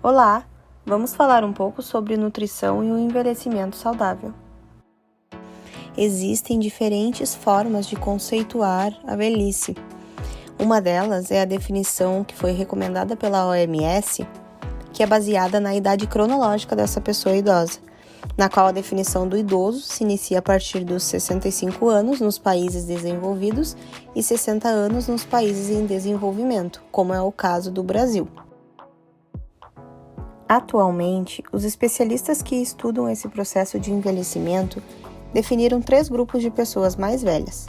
Olá, vamos falar um pouco sobre nutrição e o envelhecimento saudável. Existem diferentes formas de conceituar a velhice. Uma delas é a definição que foi recomendada pela OMS, que é baseada na idade cronológica dessa pessoa idosa, na qual a definição do idoso se inicia a partir dos 65 anos nos países desenvolvidos e 60 anos nos países em desenvolvimento, como é o caso do Brasil. Atualmente, os especialistas que estudam esse processo de envelhecimento definiram 3 grupos de pessoas mais velhas.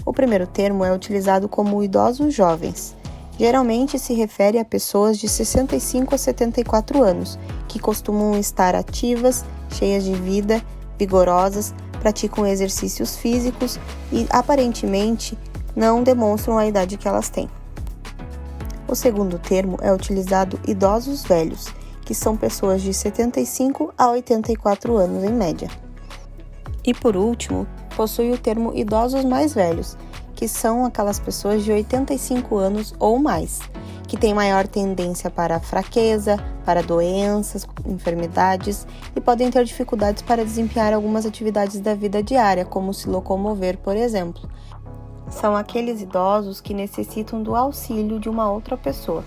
O primeiro termo é utilizado como idosos jovens. Geralmente se refere a pessoas de 65 a 74 anos, que costumam estar ativas, cheias de vida, vigorosas, praticam exercícios físicos e, aparentemente, não demonstram a idade que elas têm. O segundo termo é utilizado idosos velhos, que são pessoas de 75 a 84 anos em média. E por último, possui o termo idosos mais velhos, que são aquelas pessoas de 85 anos ou mais, que têm maior tendência para fraqueza, para doenças, enfermidades e podem ter dificuldades para desempenhar algumas atividades da vida diária, como se locomover, por exemplo. São aqueles idosos que necessitam do auxílio de uma outra pessoa.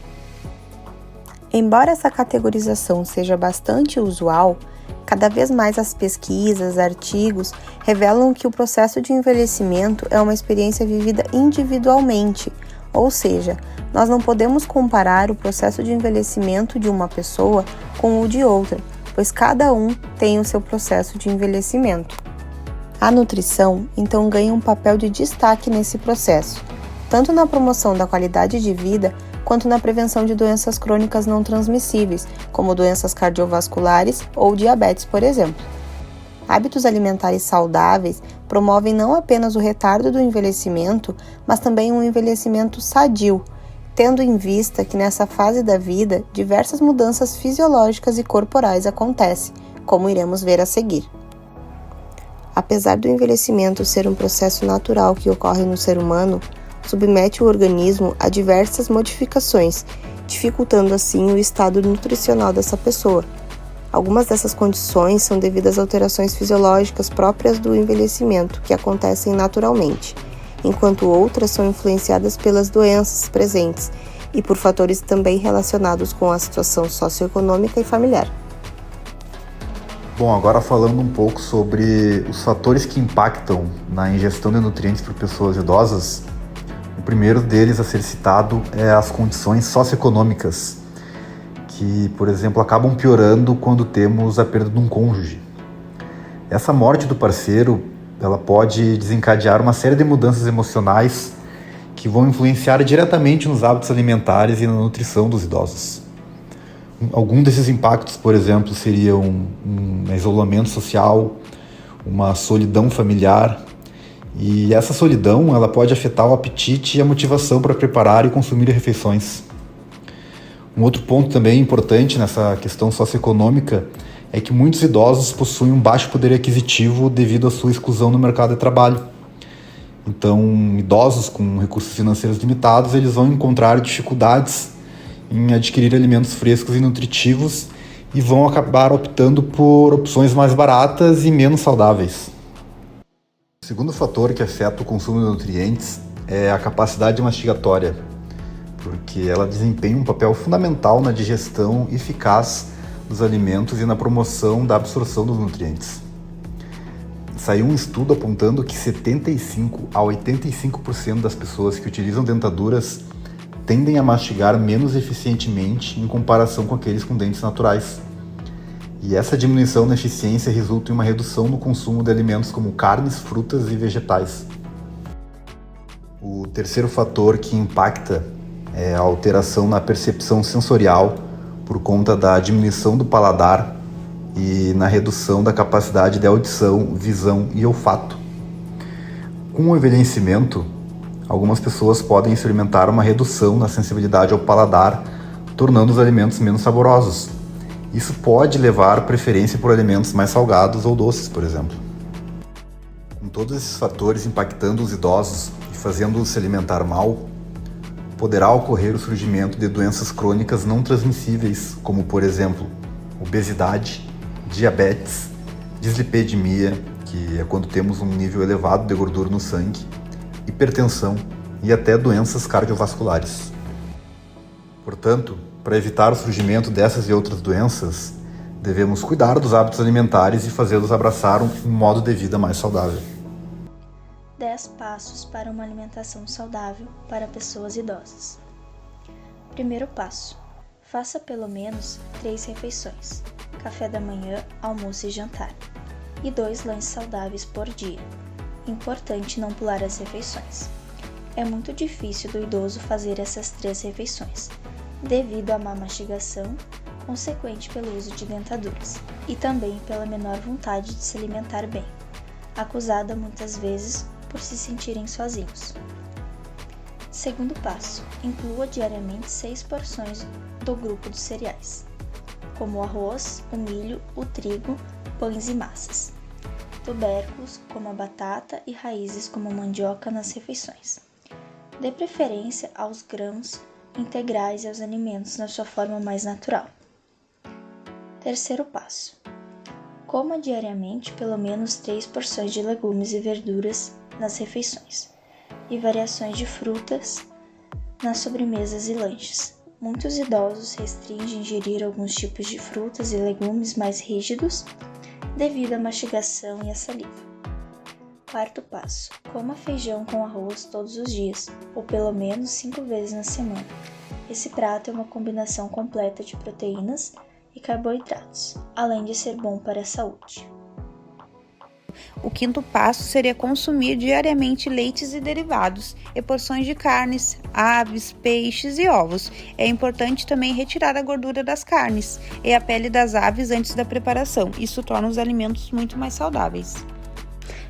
Embora essa categorização seja bastante usual, cada vez mais as pesquisas, artigos, revelam que o processo de envelhecimento é uma experiência vivida individualmente, ou seja, nós não podemos comparar o processo de envelhecimento de uma pessoa com o de outra, pois cada um tem o seu processo de envelhecimento. A nutrição, então, ganha um papel de destaque nesse processo, tanto na promoção da qualidade de vida, quanto na prevenção de doenças crônicas não transmissíveis, como doenças cardiovasculares ou diabetes, por exemplo. Hábitos alimentares saudáveis promovem não apenas o retardo do envelhecimento, mas também um envelhecimento sadio, tendo em vista que nessa fase da vida diversas mudanças fisiológicas e corporais acontecem, como iremos ver a seguir. Apesar do envelhecimento ser um processo natural que ocorre no ser humano, submete o organismo a diversas modificações, dificultando assim o estado nutricional dessa pessoa. Algumas dessas condições são devidas a alterações fisiológicas próprias do envelhecimento, que acontecem naturalmente, enquanto outras são influenciadas pelas doenças presentes e por fatores também relacionados com a situação socioeconômica e familiar. Bom, agora falando um pouco sobre os fatores que impactam na ingestão de nutrientes por pessoas idosas, o primeiro deles a ser citado é as condições socioeconômicas, que, por exemplo, acabam piorando quando temos a perda de um cônjuge. Essa morte do parceiro, ela pode desencadear uma série de mudanças emocionais que vão influenciar diretamente nos hábitos alimentares e na nutrição dos idosos. Algum desses impactos, por exemplo, seriam um isolamento social, uma solidão familiar. E essa solidão ela pode afetar o apetite e a motivação para preparar e consumir refeições. Um outro ponto também importante nessa questão socioeconômica é que muitos idosos possuem um baixo poder aquisitivo devido à sua exclusão no mercado de trabalho. Então, idosos com recursos financeiros limitados, eles vão encontrar dificuldades em adquirir alimentos frescos e nutritivos e vão acabar optando por opções mais baratas e menos saudáveis. O segundo fator que afeta o consumo de nutrientes é a capacidade mastigatória, porque ela desempenha um papel fundamental na digestão eficaz dos alimentos e na promoção da absorção dos nutrientes. Saiu um estudo apontando que 75 a 85% das pessoas que utilizam dentaduras tendem a mastigar menos eficientemente em comparação com aqueles com dentes naturais. E essa diminuição na eficiência resulta em uma redução no consumo de alimentos como carnes, frutas e vegetais. O terceiro fator que impacta é a alteração na percepção sensorial por conta da diminuição do paladar e na redução da capacidade de audição, visão e olfato. Com o envelhecimento, algumas pessoas podem experimentar uma redução na sensibilidade ao paladar, tornando os alimentos menos saborosos. Isso pode levar preferência por alimentos mais salgados ou doces, por exemplo. Com todos esses fatores impactando os idosos e fazendo-os se alimentar mal, poderá ocorrer o surgimento de doenças crônicas não transmissíveis, como, por exemplo, obesidade, diabetes, dislipidemia, que é quando temos um nível elevado de gordura no sangue, hipertensão e até doenças cardiovasculares. Portanto, para evitar o surgimento dessas e outras doenças, devemos cuidar dos hábitos alimentares e fazê-los abraçar um modo de vida mais saudável. 10 passos para uma alimentação saudável para pessoas idosas. Primeiro passo: faça pelo menos 3 refeições, café da manhã, almoço e jantar, e 2 lanches saudáveis por dia. Importante não pular as refeições. É muito difícil do idoso fazer essas 3 refeições, devido à má mastigação, consequente pelo uso de dentaduras, e também pela menor vontade de se alimentar bem, acusada muitas vezes por se sentirem sozinhos. Segundo passo: inclua diariamente 6 porções do grupo dos cereais, como o arroz, o milho, o trigo, pães e massas, tubérculos, como a batata, e raízes, como a mandioca, nas refeições. Dê preferência aos grãos integrais e aos alimentos na sua forma mais natural. Terceiro passo: coma diariamente pelo menos 3 porções de legumes e verduras nas refeições, e variações de frutas nas sobremesas e lanches. Muitos idosos restringem ingerir alguns tipos de frutas e legumes mais rígidos devido à mastigação e à saliva. Quarto passo: coma feijão com arroz todos os dias, ou pelo menos 5 vezes na semana. Esse prato é uma combinação completa de proteínas e carboidratos, além de ser bom para a saúde. O quinto passo seria consumir diariamente leites e derivados e porções de carnes, aves, peixes e ovos. É importante também retirar a gordura das carnes e a pele das aves antes da preparação. Isso torna os alimentos muito mais saudáveis.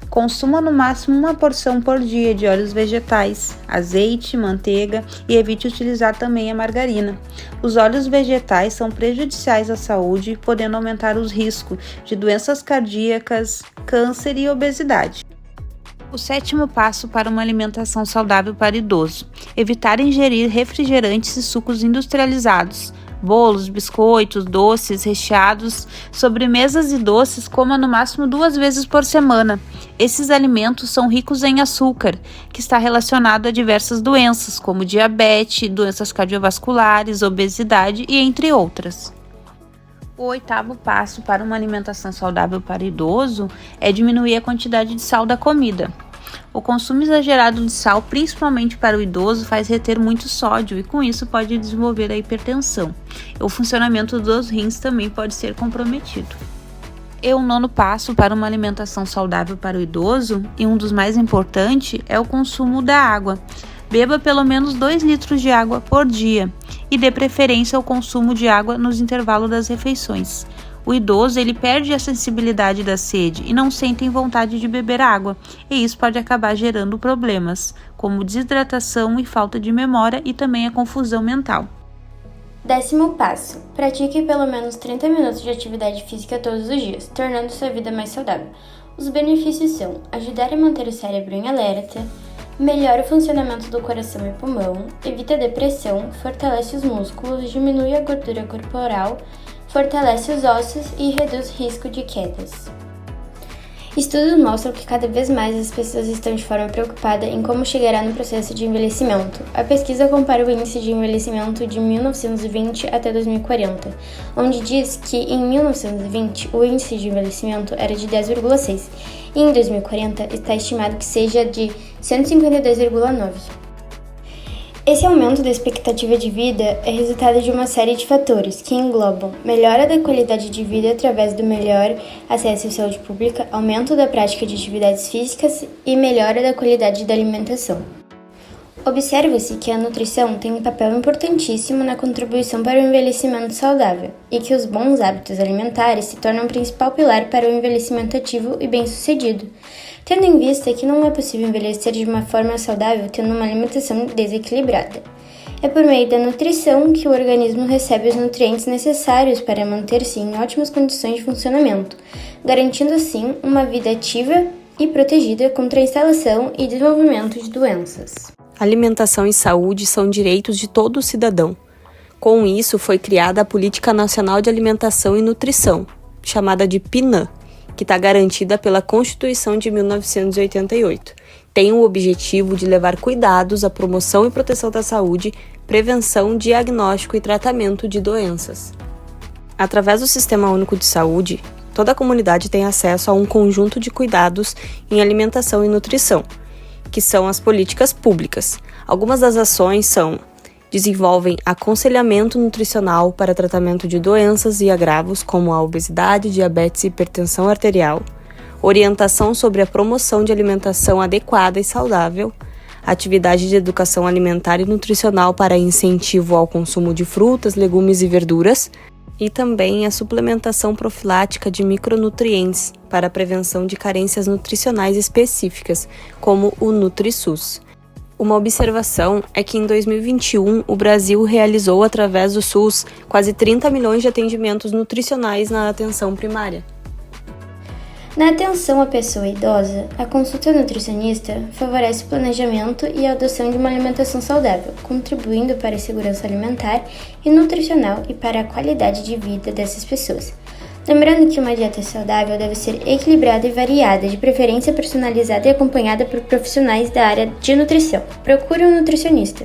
Consuma no máximo 1 porção por dia de óleos vegetais, azeite, manteiga e evite utilizar também a margarina. Os óleos vegetais são prejudiciais à saúde, podendo aumentar os riscos de doenças cardíacas, câncer e obesidade. O sétimo passo para uma alimentação saudável para idoso: evitar ingerir refrigerantes e sucos industrializados. Bolos, biscoitos, doces, recheados, sobremesas e doces coma no máximo 2 vezes por semana. Esses alimentos são ricos em açúcar, que está relacionado a diversas doenças, como diabetes, doenças cardiovasculares, obesidade e entre outras. O 8º passo para uma alimentação saudável para idoso é diminuir a quantidade de sal da comida. O consumo exagerado de sal, principalmente para o idoso, faz reter muito sódio e com isso pode desenvolver a hipertensão. O funcionamento dos rins também pode ser comprometido. E o 9º passo para uma alimentação saudável para o idoso, e um dos mais importantes, é o consumo da água. Beba pelo menos 2 litros de água por dia e dê preferência ao consumo de água nos intervalos das refeições. O idoso perde a sensibilidade da sede e não sente vontade de beber água, e isso pode acabar gerando problemas, como desidratação e falta de memória e também a confusão mental. 10º passo: pratique pelo menos 30 minutos de atividade física todos os dias, tornando sua vida mais saudável. Os benefícios são ajudar a manter o cérebro em alerta, melhora o funcionamento do coração e pulmão, evita a depressão, fortalece os músculos, diminui a gordura corporal, fortalece os ossos e reduz o risco de quedas. Estudos mostram que cada vez mais as pessoas estão de forma preocupada em como chegará no processo de envelhecimento. A pesquisa compara o índice de envelhecimento de 1920 até 2040, onde diz que em 1920 o índice de envelhecimento era de 10,6 e em 2040 está estimado que seja de 152,9. Esse aumento da expectativa de vida é resultado de uma série de fatores que englobam melhora da qualidade de vida através do melhor acesso à saúde pública, aumento da prática de atividades físicas e melhora da qualidade da alimentação. Observa-se que a nutrição tem um papel importantíssimo na contribuição para o envelhecimento saudável e que os bons hábitos alimentares se tornam o principal pilar para o envelhecimento ativo e bem-sucedido, tendo em vista que não é possível envelhecer de uma forma saudável tendo uma alimentação desequilibrada. É por meio da nutrição que o organismo recebe os nutrientes necessários para manter-se em ótimas condições de funcionamento, garantindo assim uma vida ativa e protegida contra a instalação e desenvolvimento de doenças. Alimentação e saúde são direitos de todo cidadão. Com isso, foi criada a Política Nacional de Alimentação e Nutrição, chamada de PNAE, que está garantida pela Constituição de 1988. Tem o objetivo de levar cuidados à promoção e proteção da saúde, prevenção, diagnóstico e tratamento de doenças. Através do Sistema Único de Saúde, toda a comunidade tem acesso a um conjunto de cuidados em alimentação e nutrição, que são as políticas públicas. Algumas das ações desenvolvem aconselhamento nutricional para tratamento de doenças e agravos como a obesidade, diabetes e hipertensão arterial, orientação sobre a promoção de alimentação adequada e saudável, atividade de educação alimentar e nutricional para incentivo ao consumo de frutas, legumes e verduras, e também a suplementação profilática de micronutrientes para a prevenção de carências nutricionais específicas, como o NutriSUS. Uma observação é que em 2021 o Brasil realizou, através do SUS, quase 30 milhões de atendimentos nutricionais na atenção primária. Na atenção à pessoa idosa, a consulta nutricionista favorece o planejamento e a adoção de uma alimentação saudável, contribuindo para a segurança alimentar e nutricional e para a qualidade de vida dessas pessoas. Lembrando que uma dieta saudável deve ser equilibrada e variada, de preferência personalizada e acompanhada por profissionais da área de nutrição. Procure um nutricionista.